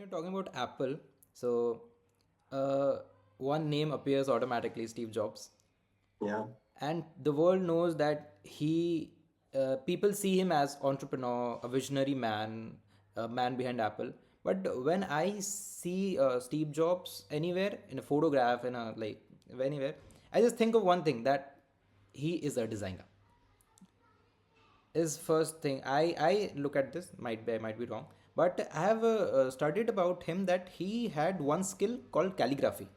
you're talking about Apple, so uh, one name appears automatically, Steve Jobs, Yeah. and the world knows that people see him as entrepreneur, a visionary man, a man behind Apple. But when I see Steve Jobs anywhere in a photograph, in a like anywhere, I just think of one thing, that he is a designer. Is first thing I look at this. I might be wrong, but I have studied about him that he had one skill called calligraphy.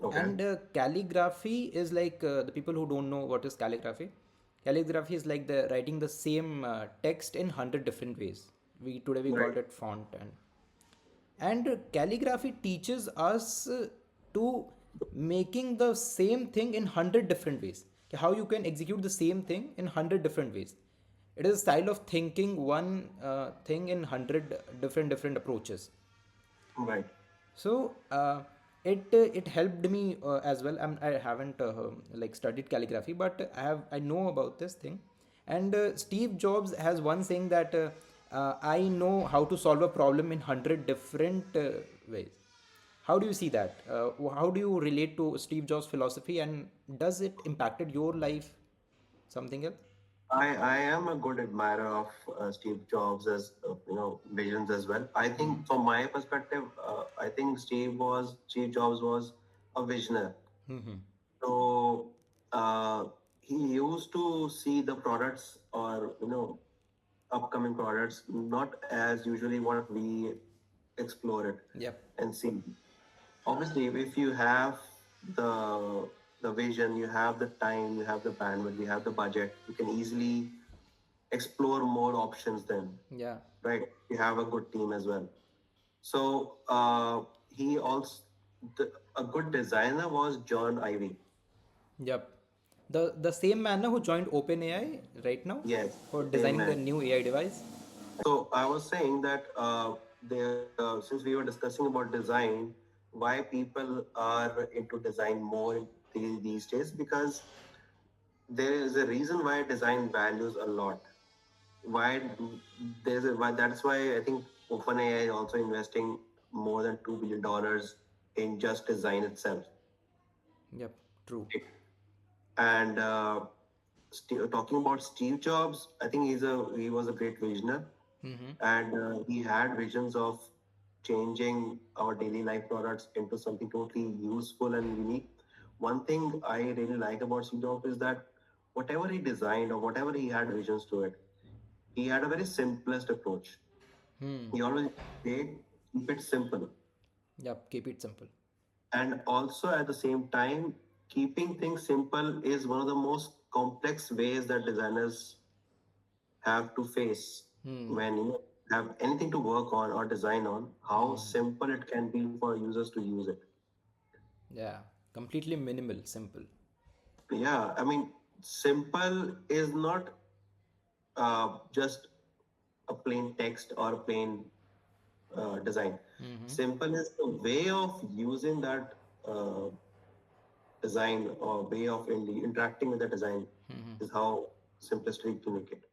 Okay. And calligraphy is like, the people who don't know what is calligraphy. Calligraphy is like the writing the same text in 100 different ways. We Right. called it font. And calligraphy teaches us to making the same thing in 100 different ways. How you can execute the same thing in 100 different ways. It is a style of thinking one thing in 100 different approaches. Right. So it helped me as well. I haven't like studied calligraphy, but I know about this thing. And Steve Jobs has one saying that I know how to solve a problem in 100 different ways. How do you see that? How do you relate to Steve Jobs' philosophy, and does it impacted your life? Something else? I am a good admirer of Steve Jobs as visions as well. I think from my perspective, I think Steve Jobs was a visionary. Mm-hmm. So uh, he used to see the products or upcoming products not as usually what we explore it Yep. and see. Obviously, if you have the the vision, you have the time, you have the bandwidth, you have the budget, you can easily explore more options then, Yeah. right? You have a good team as well. So he also a good designer was John Ivy. Yep. The same man who joined OpenAI right now Yes, for same designing the man. new AI device. So I was saying that since we were discussing about design, why people are into design more these days, because there is a reason why design values a lot. Why there's a why That's why I think OpenAI is also investing more than $2 billion in just design itself. Yep. True. And talking about Steve Jobs, I think he was a great visionary, Mm-hmm. and he had visions of changing our daily life products into something totally useful and unique. One thing I really like about Steve Jobs is that whatever he designed or whatever he had visions to it, he had a very simplest approach. Hmm. He always said, keep it simple. Yep. Keep it simple. And also at the same time, keeping things simple is one of the most complex ways that designers have to face Hmm. when have anything to work on or design on, how Hmm. simple it can be for users to use it. Yeah. Completely minimal, simple. Yeah, I mean, simple is not just a plain text or a plain design. Mm-hmm. Simple is the way of using that uh, design or way of interacting with the design Mm-hmm. is how simplistic to make it.